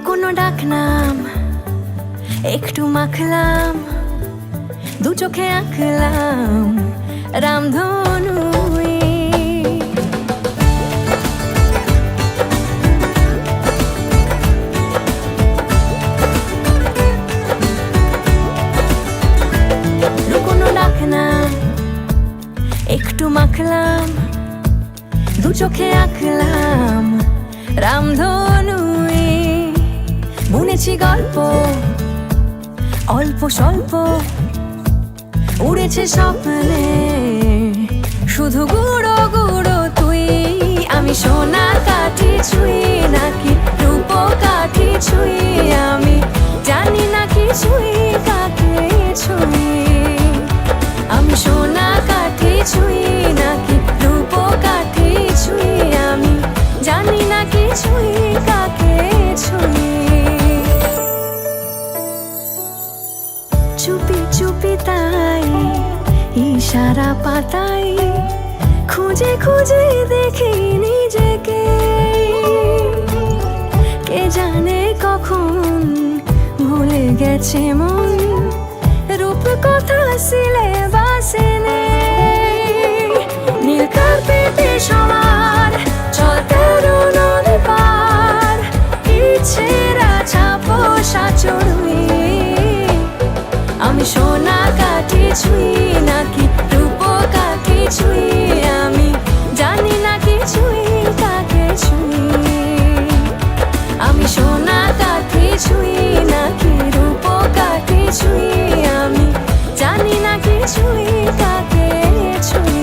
লুকোনো ডাকনাম একটু মাখলাম, দু চোখে আঁকলাম রামধনু। লুকোনো ডাকনাম একটু মাখলাম, দু চোখে আঁকলাম রামধনু। বুনেছি গল্প অল্প স্বল্প, উড়েছে স্বপ্নে শুধু গুঁড়ো গুঁড়ো তুই। আমি সোনা কাঠি ছুঁই নাকি রূপ কাঠি ছুঁই, আমি জানি না কিছুই কাকে ছুঁই। আমি সোনা কাঠি ছুঁই নাকি রূপ কাঠি ছুঁই, আমি জানি না কিছুই কাকে ছুঁই। চুপি চুপি তাই ইশারা পাতাই, খুঁজে খুঁজে দেখি নিজেকে। কে জানে কখন ভুলে গেছে মন, রূপ কথা সিলেবাসে নেই। নীল কার্পেটে সবার চলতে নদী পার, ইচ্ছেরা ছাপোষা চড়ুই। আমি সোনা কাঠি ছুঁই নাকি রূপ কাঠি ছুঁই, আমি জানি না কিছুই কাকে ছুঁই। আমি সোনা কাঠি ছুঁই নাকি রূপ কাঠি ছুঁই, আমি জানি না কিছুই কাকে ছুঁই।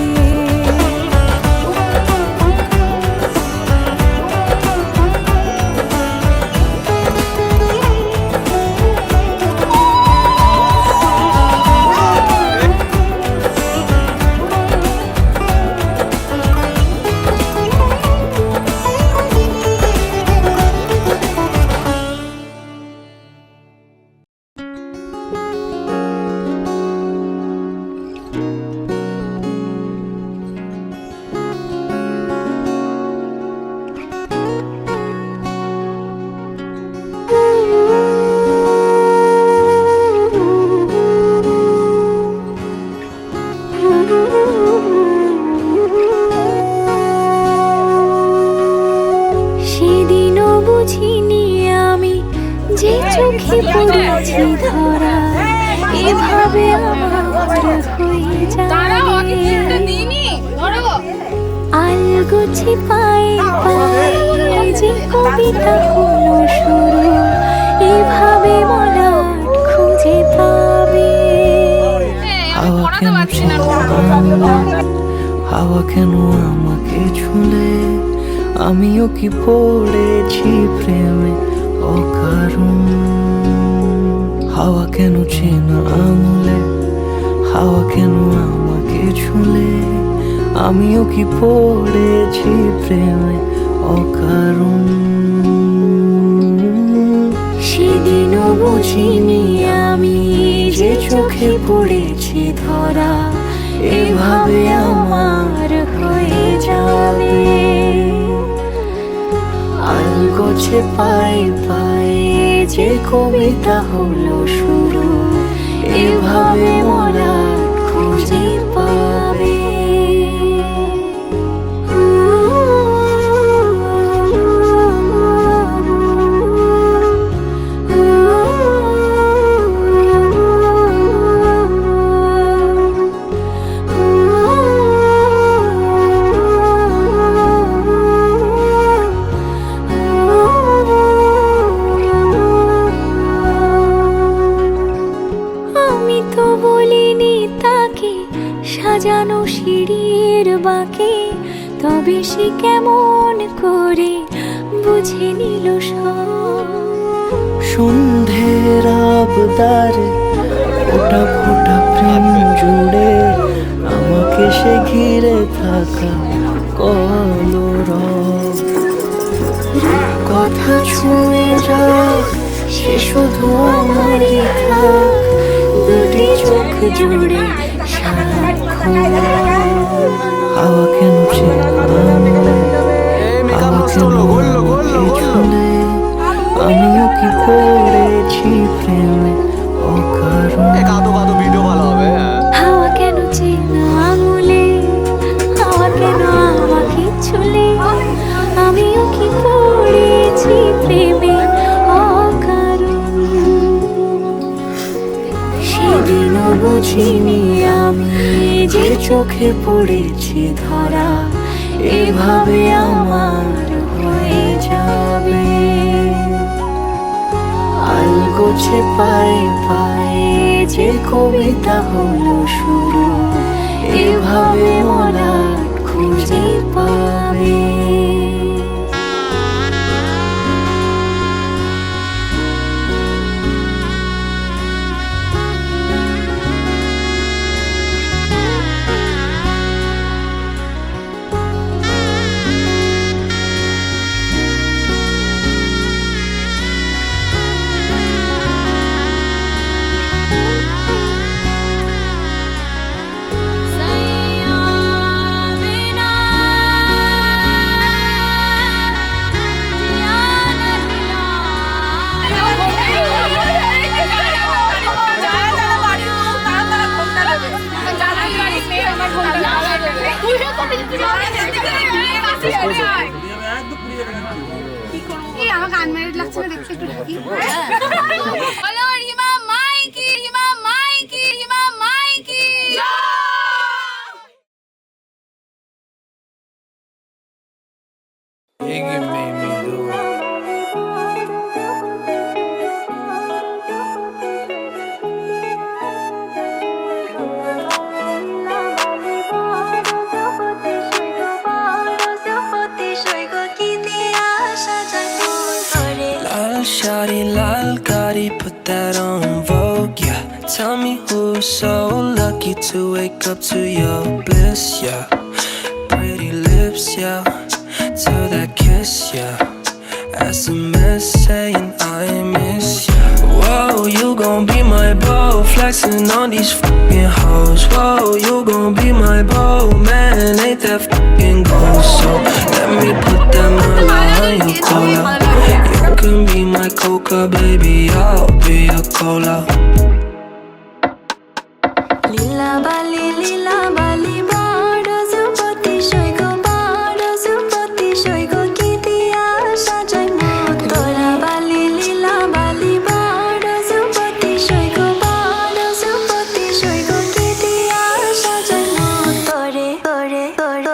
সেদিনও বুঝিনি আমি যে চোখে পড়েছি ধরা, এভাবে আমার হয়ে যাবে। আলগোছে পায়ে পায়ে যে কবিতা হলো শুরু, এভাবে বলা খুঁজে পাবে। হাওয়া কেন আমাকে ছুলে, আমিও কি পড়েছি প্রেমে অকারণ। হাওয়া কেন চেনা আঙুলে, হাওয়া কেন আমাকে ছুলে, আমিও কি পড়েছি প্রেমে অকারণ। সেদিনও বুঝিনি আমি যে চোখে পড়েছি ধরা, এভাবে আমার হয়ে যাবে। আলগোছে পায়ে পায়ে যে কবিতা হলো শুরু, এভাবে মোরা খুঁজে পাবে। সাজানো সিঁড়ির বাঁকে, তবে সে কেমন করে বুঝে নিল সব। সন্ধ্যের আবদারে ফোটা ফোটা প্রেম জুড়ে, আমাকে সে ঘিরে থাকা কলরব। কথা ছুঁয়ে যাক সে শুধু আমারই থাক, দুটি চোখ জুড়ে হাওয়া কেন চেনা, হাওয়া কেন আমাকে ছুলে, আমিও কি পড়েছি প্রেমে অকারণ। কাঁদো কাঁদো, ভিডিও ভালো হবে। হাওয়া কেন চেনা আঙুলে, হাওয়া কেন আমাকে ছুলে, আমিও কি পড়েছি প্রেমে অকারণ। সেদিনও বুঝিনি আমি যে চোখে পড়েছি ধরা, এভাবে আমার হয়ে যাবে। আলগোছে পায়ে পায়ে যে কবিতা হলো শুরু, এভাবে মলাট খুঁজে পাবে। আমাকে আনমেরিড লাগছে না দেখতে একটু দেখি। বলো Rima মাইকি, Rima মাইকি, Rima মাইকি। Iggy made me do it. Lal shawty, lal Gotti, put that on Vogue, yeah. Tell me who's so lucky to wake up to your bliss, yeah. Pretty lips, yeah. To that kiss, yeah. SMS saying I miss you. Whoa, you gon' be my beau, flexing on these fucking hoes. Whoa, you gon' be my beau, man, ain't that fucking gold? So let me put that money on your cola. You can be my coca, baby, I'll be your cola. লীলা বালি বড় সুপতি সৈগ, বড় সুপতি সৈগ, কি দিয়া সাজাই মন তোরা। বালি লীলা বালি বড় সুপতি সৈগ, বড় সুপতি সৈগ, কি দিয়া সাজাই মন তোরে তোরে তোরে।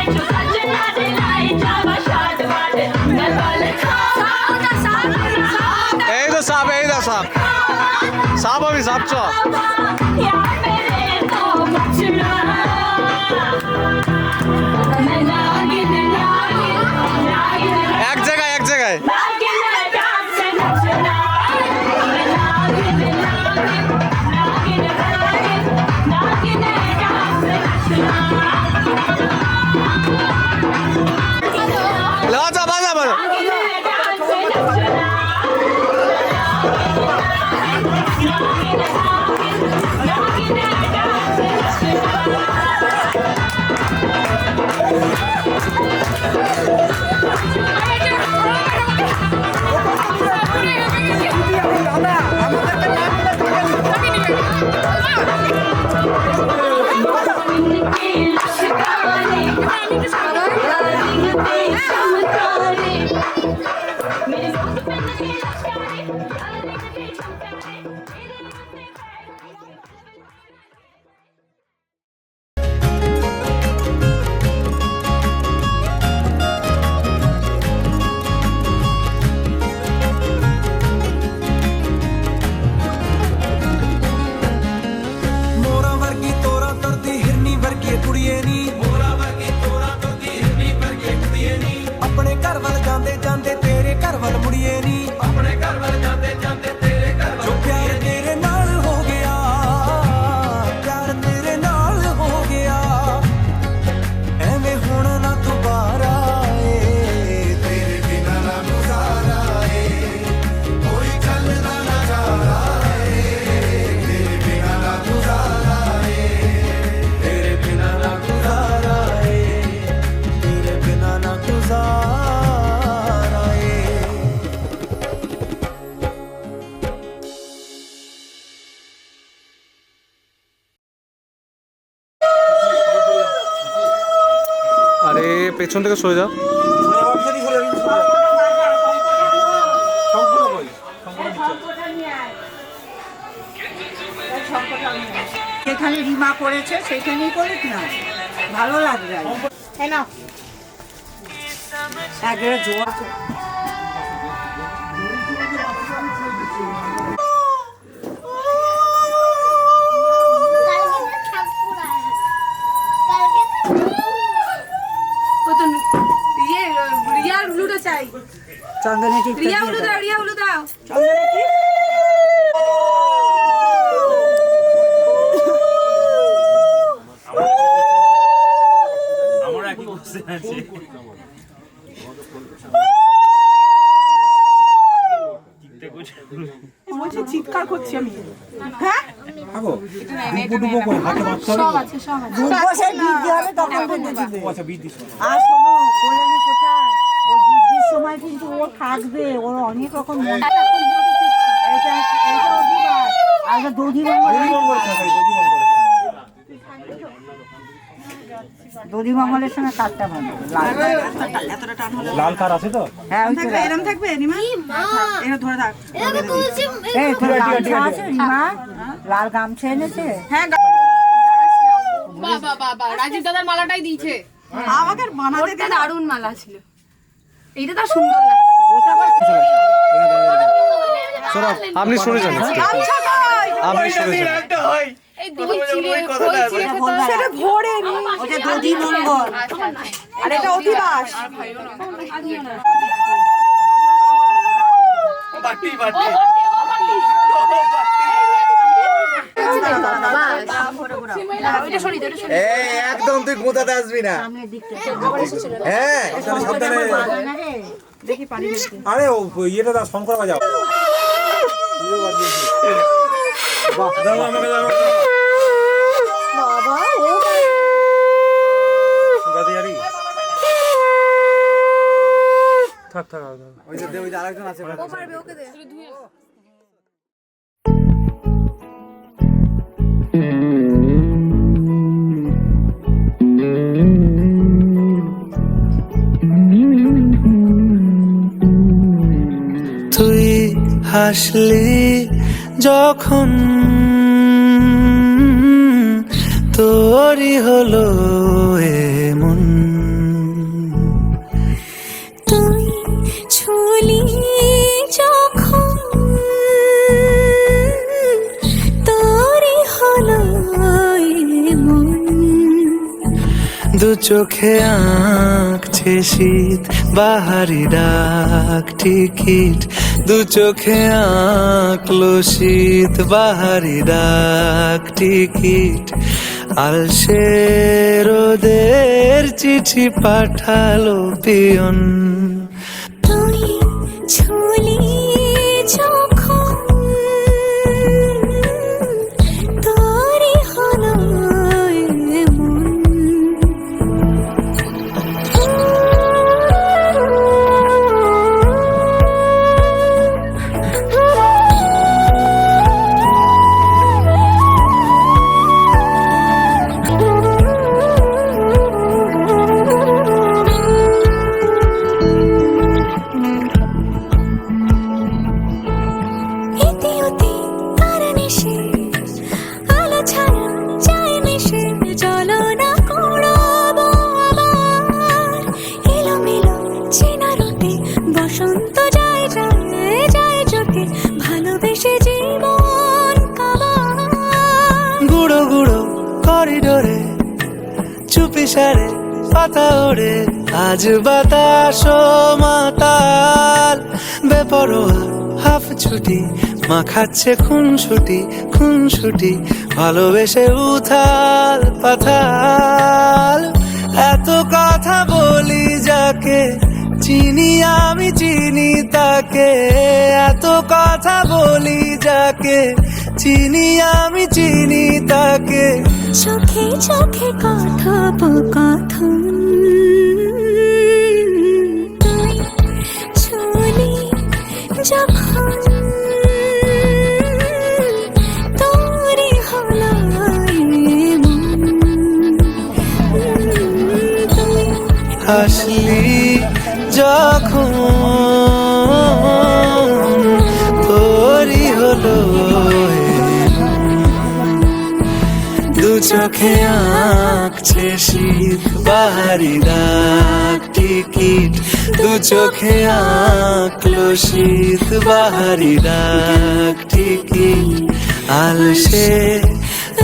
এই তো সাপ, এই তো সাপ, সাপ আমি সাপ চ এক জায়গায়, এক জায়গায়। বাজা বাজা বাজা। আরে পেছন থেকে সরে যাও। যেখানে রিমা করেছে সেখানেই করে না, ভালো লাগবে। একবারে জোর চন্দনে রিয়া উলু দাও, রিয়া উলু দাও। চন্দনে কি আমরা কি করতে আছে চিৎকার করছি আমি। হ্যাঁ আগো ডুবো কই হাতে বাচ্চা সব আছে, সব আছে। ডুবো সে বীজ দিয়ে হবে তখন বেঁধে দিবে। আচ্ছা বিদ দিছ আর শোনো কল্যাণী কোথায়, ও যুদ্ধের সময় কিন্তু ও থাকবে, ওর অনেক রকম এটা অধিকার। আর দধিমঙ্গলের সঙ্গে কাঠটা ভালো লাল কার আছে তো? হ্যাঁ এরকম থাকবে রিমা, এটা ধরে থাক। এই তোর গামছা আছে রিমা, লাল গামছা এনেছে। হ্যাঁ বাবা বাবা, রাজীব দাদার মালাটাই দিয়েছে আমাকে বানাতে। ওটা দারুণ মালা ছিল, এইটা তো সুন্দর লাগছে। ওটা আবার আপনি শুনেছেন, আপনি শুনেছেন। এই দিদি চিড়ে খই চিড়ে খেতে সেটা ভোরে নি, ওটা দধিমঙ্গল আর এটা অধিবাস। বাটি বাটি এই একদম তুই গোদাতে আসবি না। হ্যাঁ সাবধানে। দেখি পানি আরে ও ইয়েটা দাও, শঙ্কর বাজাও। বাহ দাও আমাকে দাও বাবা। ও দাদি আরি থাক থাক ওই যে আরেকজন আছে। ও পারবে, ওকে দে। তুই হাসলি যখন তোরই হলো এমন দু চোখে আঁকছে শীত বাহারি ডাক টিকিট দু চোখে আঁকলো শীত বাহারি ডাক টিকিট আলসে রোদের চিঠি পাঠালো পিয়ন তুই ছুলি যখন তোরই হলো এমন। এতে ওতে তার নেশে, আলো ছায়া যায় মিশে, চলো না কুড়াবো আবার এলোমেলো চেনা রুটে, বসন্ত যায় যায় যায় চোখে, ভালোবেসে জীবন কাবার। গুঁড়ো গুঁড়ো করিডোরে চুপি সারে পাতা ওড়ে আজ বাতাস মাতাল বেপরোয়া হাফ ছুটি মাখাচ্ছে খুন ছুটি ভালোবেসে উথাল পাথাল এত কথা বলি যাকে চিনি আমি চিনি তাকে এত কথা বলি যাকে চিনি আমি চিনি তাকে চোখে চোখে কথোপকথন তুই ছুলি যখন তোরই হলো এমন। তুই হাসলি যখন তোরই হলো দু চোখে আঁকছে শীত বাহারি ডাক টিকিট দু চোখে আঁকলো শীত বাহারি ডাক টিকিট আলসে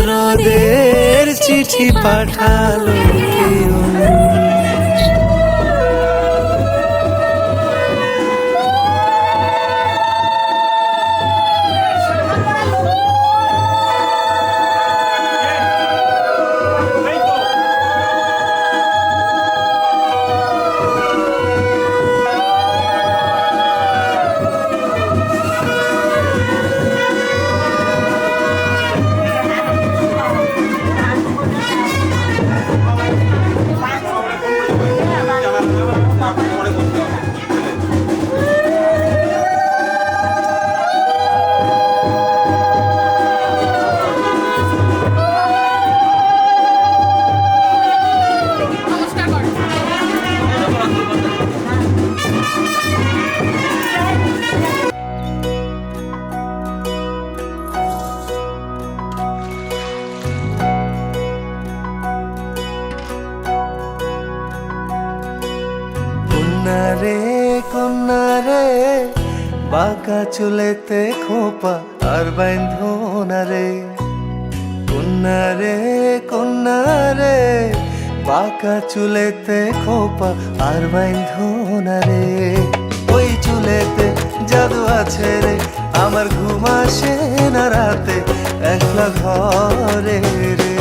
রোদের চিঠি পাঠালো পিয়ন কন্যা রে বাঁকা চুলেতে খোপা আর বাইন্ধনা রে কন্যা রে বাঁকা চুলেতে খোপা আর বাইন্ধনা রে ওই চুলেতে জাদু আছে রে আমার ঘুম আসে না রাতে একলা ঘরে রে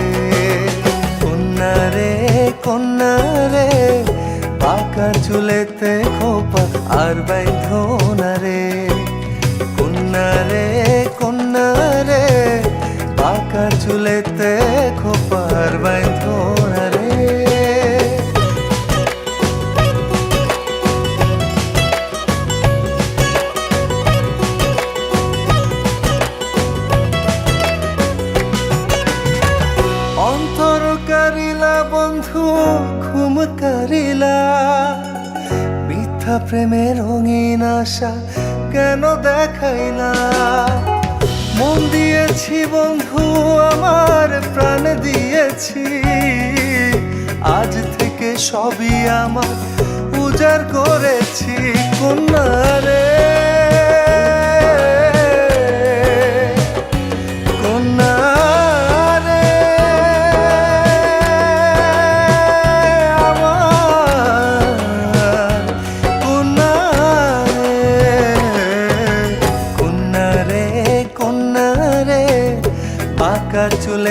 কন্যা রে বাঁকা চুলেতে খোপা আর বাইন্ধনা রে কন্যা রে বাঁকা চুলেতে খোপা আর বাইন্ধনা রে অন্তর কারিলা বন্ধু ঘুম কারিলা মিথ্যা প্রেমের রঙিন আশা কেন দেখাইলা মন দিয়েছি বন্ধু আমার প্রাণ দিয়েছি আজ থেকে সবই আমার উজাড় করেছি কন্যা রে কন্যা রে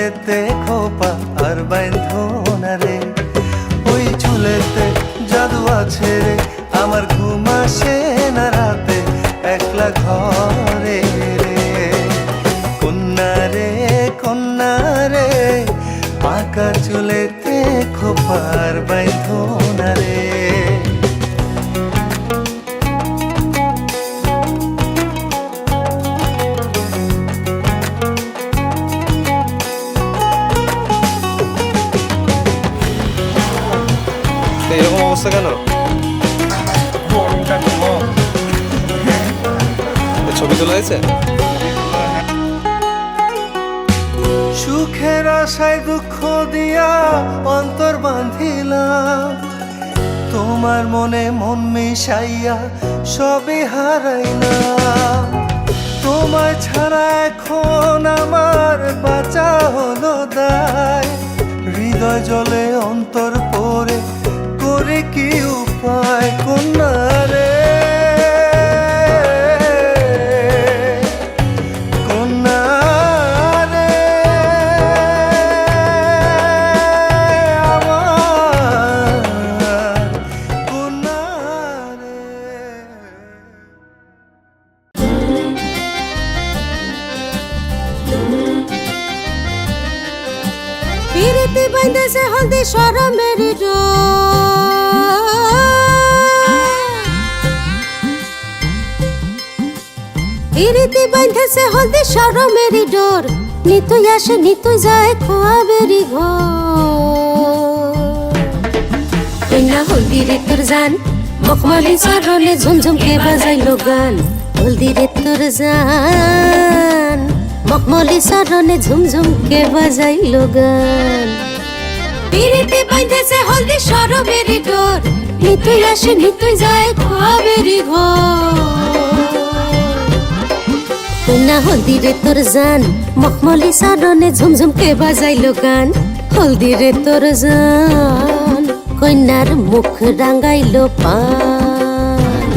চুলেতে খোপা আর বাইন্ধো না রে, ওই চুলেতে জাদু আছে রে, আমার ঘুম আসে না রাতে একলা ঘরে রে। কন্যা রে পাকা চুলেতে খোপা আর বাইন্ধো না রে। এরকম অবস্থা কেন? ছবি তোলা হয়েছে? সুখের আশায় দুঃখ দিয়া অন্তর বাঁধিলাম, তোমার মনে মন মিশাইয়া সবে হারাইলাম। তোমায় ছাড়া এখন আমার বাঁচা হলো দায়, হৃদয় জলে অন্তর পড়ে করে কি উপায় কন্যা রে, কন্যা রে আমার কন্যা রে। পিরিতি বাইন্ধেছে হলদি শরমের পিরিতি বাইন্ধেছে হলদি শরমের ডোর, নিতুই আসে নিতুই যায় খোয়াবেরি ঘর। কন্যা হলদি রে তোর জান, মখমলি চরণে ঝুমঝুমকে বাজাইলো গান। হলদি রে তোর জান, মখমলি চরণে ঝুমঝুমকে বাজাইলো গান। পিরিতি বাইন্ধেছে হলদি শরমের ডোর, নিতুই আসে নিতুই যায় খোয়াবেরি ঘর। কন্যা হলদি রে তোর জান, মখমলি চরণে ঝুমঝুমকে বাজাইলো গান। হলদি রে তোর জান, কন্যার মুখ রাঙাইলো পান।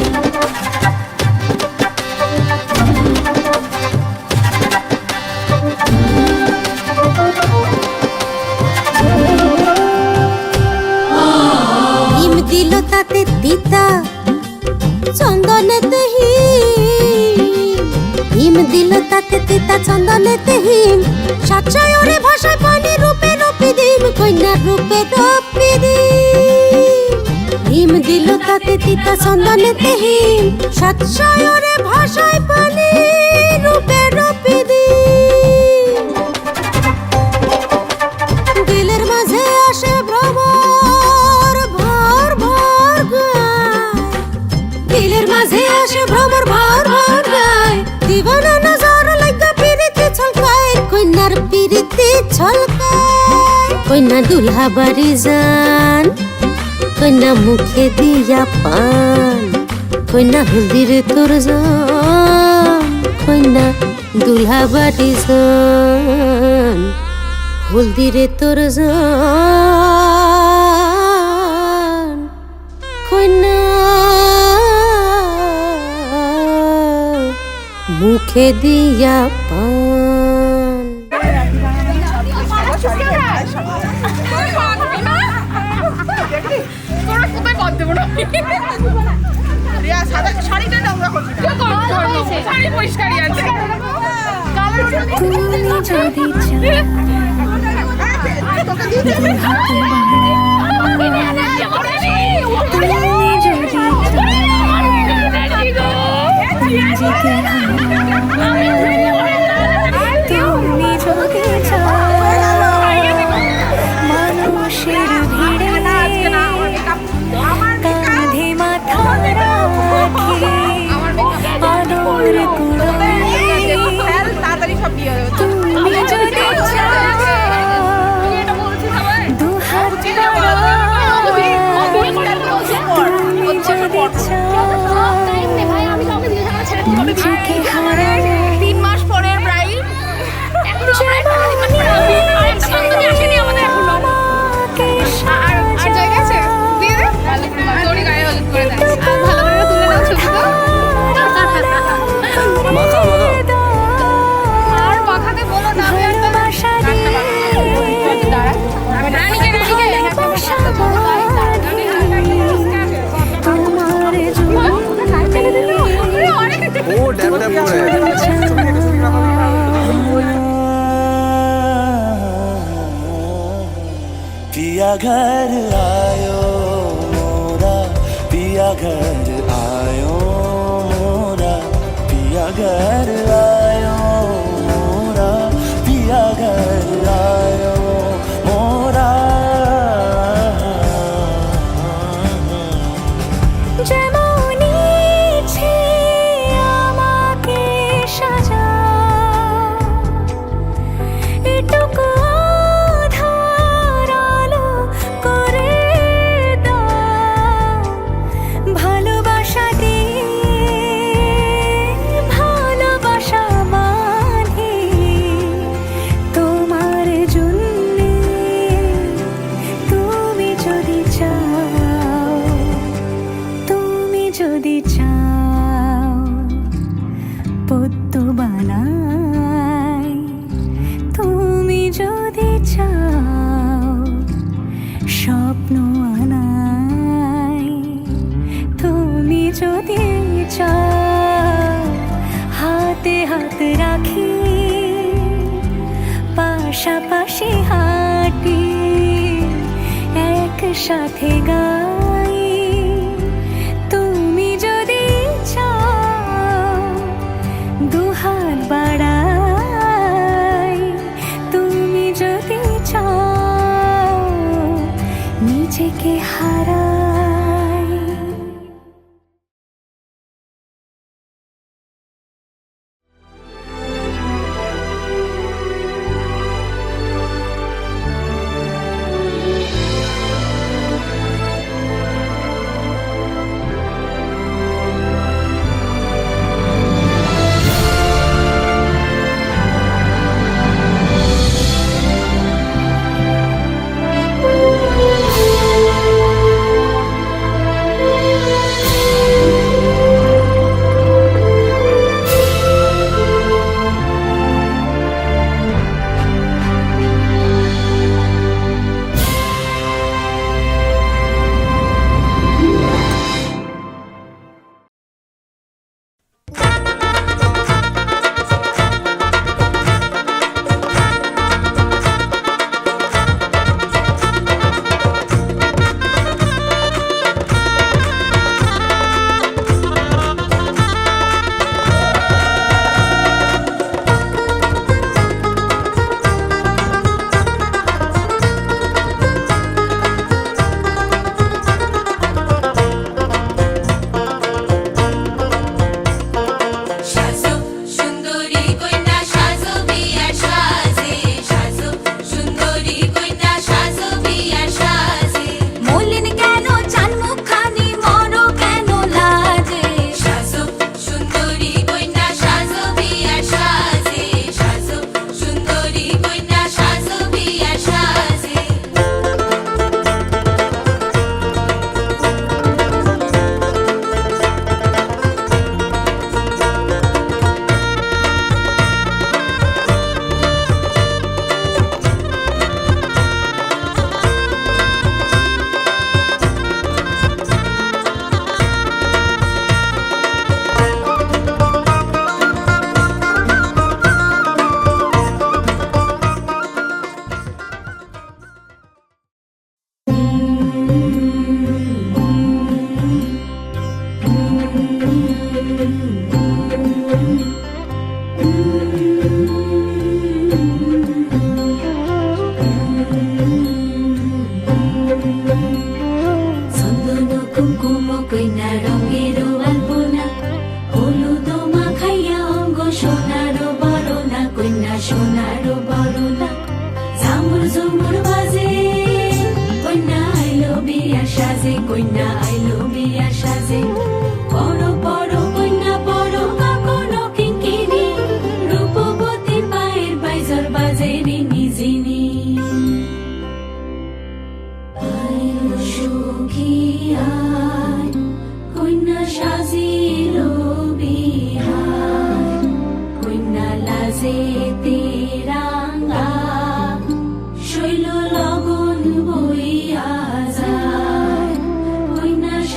হিম দিল তাতে তিতা চন্দনেতে হিম দিল তাতে তিতা চন্দনেতে হিম, সাতশয়রে ভাষায় পানি রূপে রূপে দিম, কন্যার রূপে রূপে দিম। হিম দিল তাতে তিতা চন্দনেতে হিম, সাতশয়রে ভাষায় পানি রূপে রূপে দিম। দিলের মাঝে আসে ভ্রমর ভর ভর গায়, দিলের মাঝে আসে ভ্রমর ভর ভর গায়। দিবানা নজর লাগা পিরিতি ছলকায়, কন্যার পিরিতি ছলকায়। কন্যা দুলহা বাড়ি যান, কন্যা মুখে দিয়া পান। কন্যা হলদি রে তোর জান, কন্যা দুলহা বাড়ি যান। হলদি রে তোর জান, কন্যা মুখে দিয়া পান। মানুষের ভিড়ে কাঁধে মাথা রাখি আদর করে, তুমি যদি চাও দুহাত घर आयो मोरा पिया घर आयो मोरा पिया घर आयो मोरा पिया घर आयो मोरा যেমনই ইচ্ছে আমাকে সাজা এটুকু আধার আলো করে দাও ভালোবাসা দিয়ে ভালোবাসা মানে তোমার জন্যে তুমি যদি চাও তুমি যদি চাও পদ্ম বানাই তুমি যদি চাও স্বপ্ন আনাই তুমি যদি চাও হাতে হাত রাখি পাশাপাশি হাঁটি একসাথে গাই তুমি যদি চাও দুহাত বাড়াই তুমি যদি চাও নিজেকে হারাই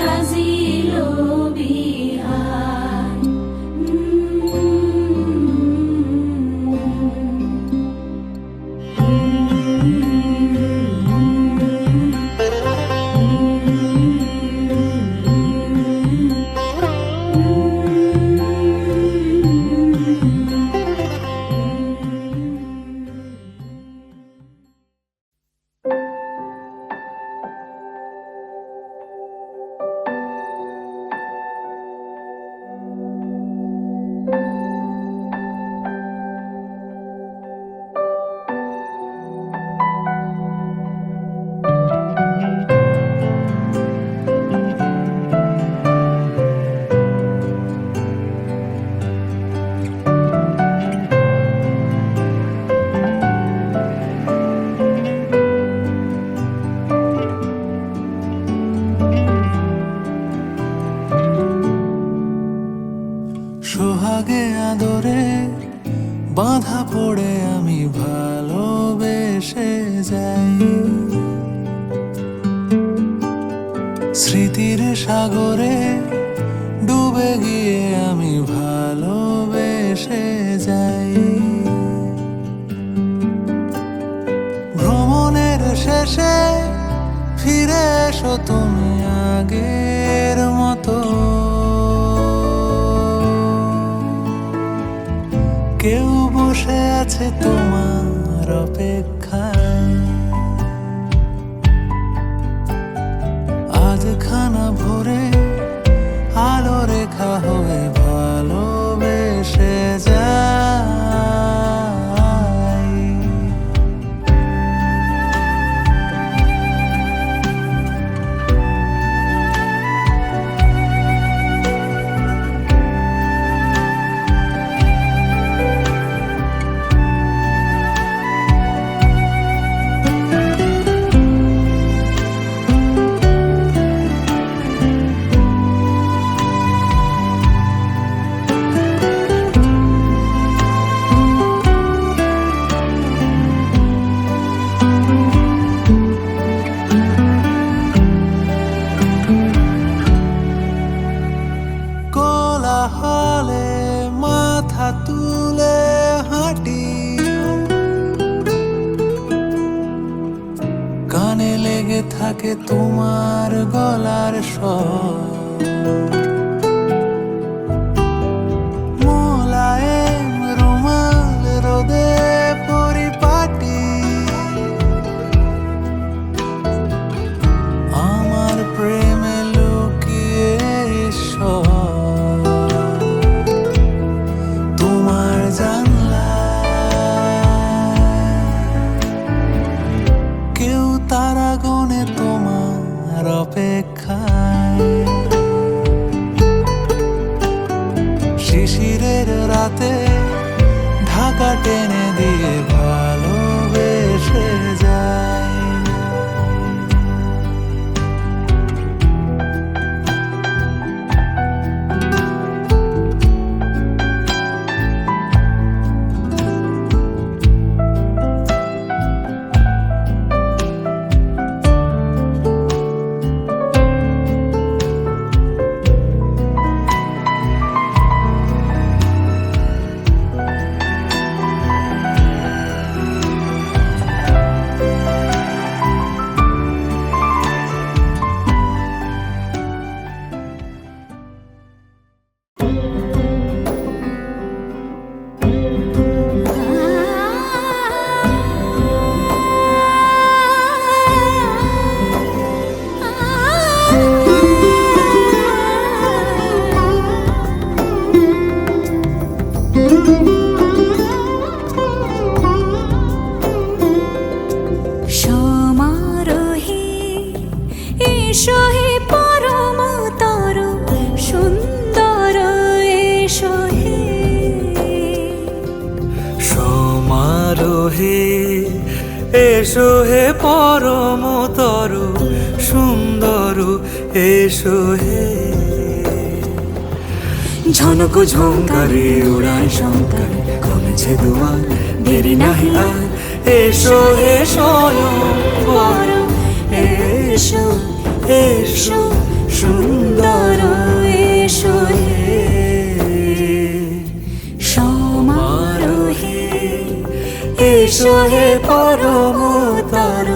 সাজিলো বাঁধা পড়ে আমি ভালোবেসে যাই। স্মৃতির সাগরে ডুবে গিয়ে আমি ভালোবেসে যাই। ভ্রমণের শেষে ফিরে এসো তুমি আগের মতো। কেউ বসে আছে তোমার অপেক্ষায়। আজ খানা ভরে আলো রেখা হয়ে ভালোবেসে যাই। কোলাহলে মাথা তুলে হাঁটি, কানে লেগে থাকে তোমার গলার স্বর। মোলায়েম রুমাল রোদে পরিপাটি, আমার প্রেমে লুকিয়ে ঈশ্বর। তোমার জানলায় কেউ তারা গনে তোমার অপেক্ষায়। শিশিরের রাতে ঢাকা টেনে দিয়ে ভালোবেসে যায়। সমারোহে এসো হে পরমতর সুন্দর এসো হে। সমারোহে এসো হে পরমতর সুন্দর এসো হে। ঝনক ঝঙ্কারে উড়ায় শঙ্কার কমেছে দুয়ার, দেরি নাহি আর এসো হে স্বয়ংবর। এসো এসো সুন্দর এসো হে। সমারোহে এসো হে পরমতর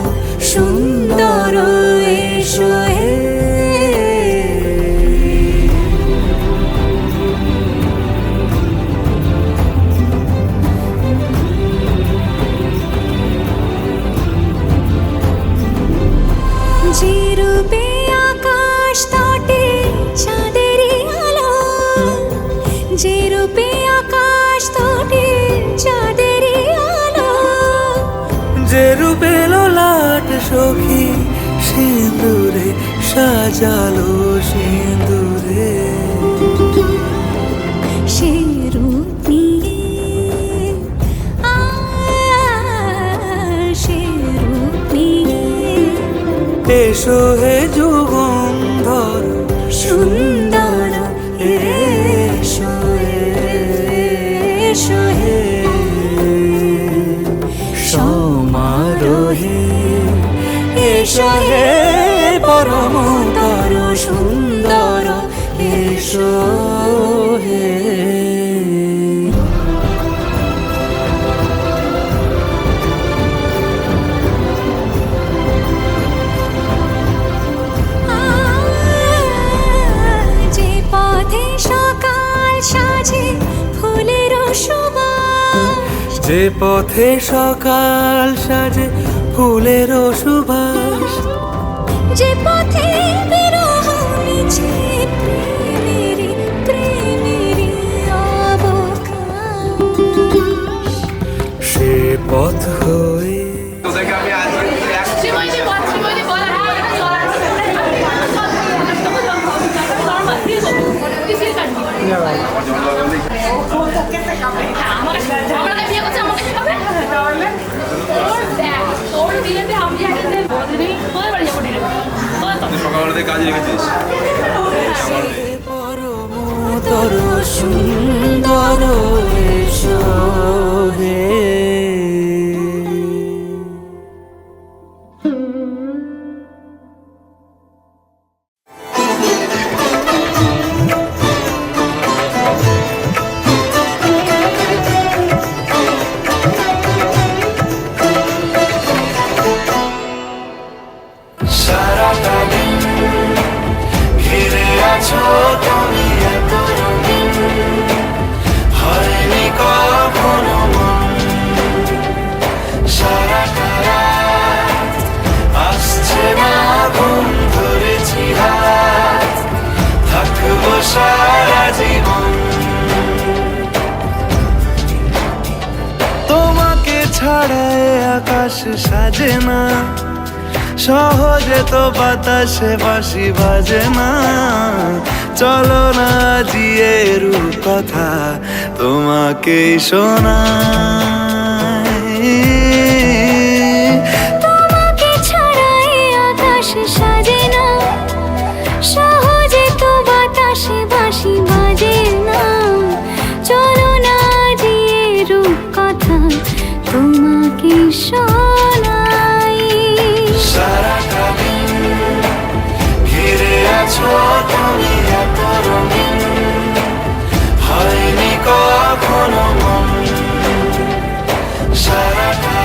সুন্দর এসো হে। যে রূপে আকাশ তটে চাঁদেরই আলো, যে রূপে আকাশ তটে চাঁদেরই আলো। যে রূপে ললাট সখী সিঁদুরে সাজালো সিঁদুরে। সে রূপ নিয়ে সে রূপ নিয়ে এসো হে যুগন্ধর সুন্দর এসো এসো হে। এসো হে পরমতর সুন্দর এসো হে যে পথে সকাল সাজে ফুলের সুবাস, যে পথে সকাল সাজে ফুলের সুবাস, যে পথে বিরহ মিছে প্রেমেরই প্রেমেরই অবকাশ, সে পথ হয়ে শ্রীময়ী বল, শ্রীময়ী বল, আমাকে বিয়ে করছে, আমাকে খাবে তোর দেখ, তোর বিয়েতে আমি একদিন বদলি তোদের বাড়ি যাবো ডিরে সকালবেলাতে কাজ রেখেছিস পরমতর সুন্দর এসো হে সারাটা দিন ঘিরে আছো তুমি এত রঙিন, হয়নি কখনো মন সারাটা রাত, আসছে না ঘুম ধরেছি হাত, থাকবো সারা জীবন তোমাকে ছাড়ায় আকাশ সাজে না, সহজে তো বাতাসে বাঁশি বাজে না, চলো না জিয়ে রূপ কথা তোমাকে শোনাই, তোমাকে ছাড়াই আকাশ সাজে না, সহজে তো বাতাসে বাঁশি বাজে না, চলো না দিয়ে রূপ কথা তোমাকে শোনাই। সারাটা দিন ঘিরে আছো তুমি এত রঙিন, হয়নি কখনো মন সারাটা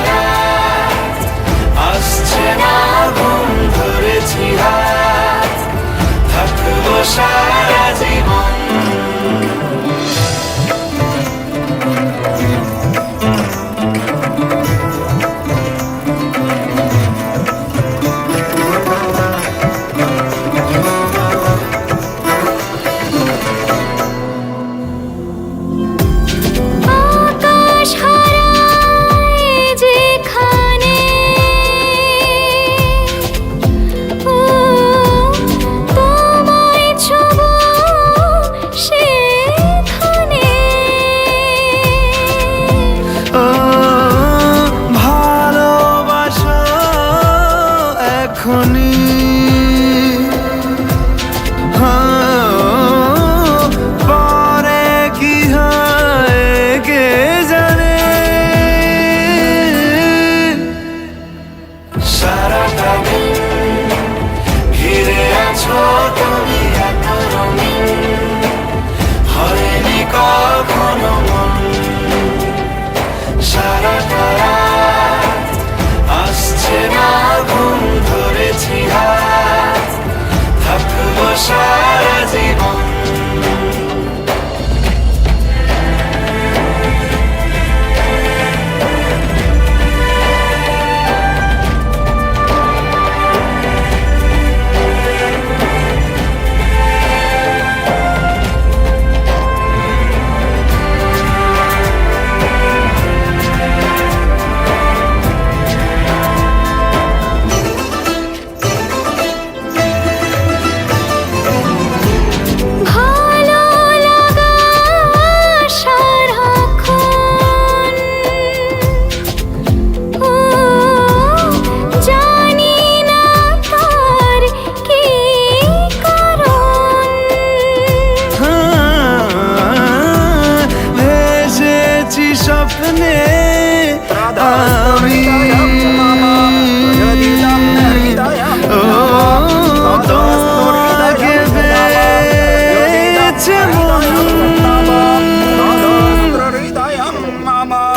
বেঁচে মন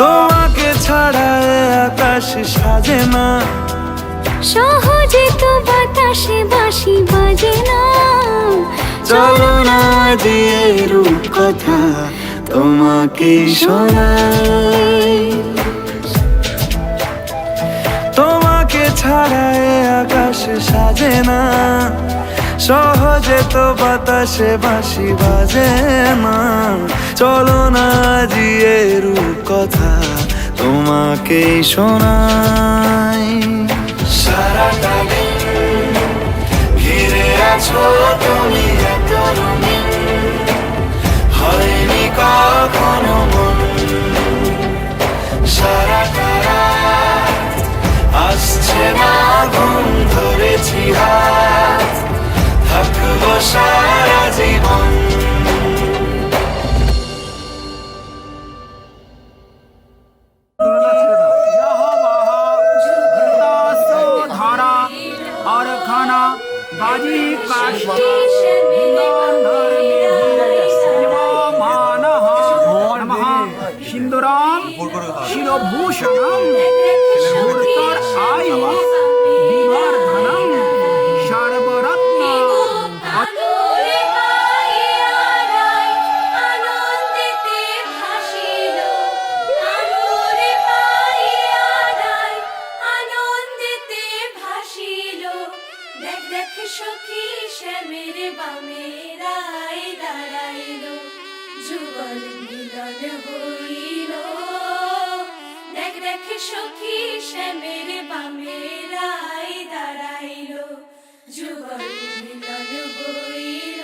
তোমাকে ছাড়া এ আকাশ সাজে না সহজে তো বাতাসে বাঁশি বাজে না চলো না দিয়ে রূপ কথা তোমাকে শোনাই তোমাকে ছাড়া এ আকাশ সাজে না সহজে তো বাতাসে বাঁশি বাজে না চলো না দিয়ে রূপ কথা তোমাকে শোনাই সারাটা দিন ঘিরে আছো তুমি এত রঙিন হয়নি কখনো মন সারাটা রাত আসছে না ঘুম ধরেছি হাত থাকবো সারা জীবন धारा और खाना बाजी सिंदूराम शिरोभूषणम आयु विवर्धनम सर्वरत्न সখী শ্যামের বামেরাই দাঁড়াইল যুগল মিলন হইল দেখ দেখ সখী শ্যামের বামেরাই দাঁড়াইল যুগল মিলন হইল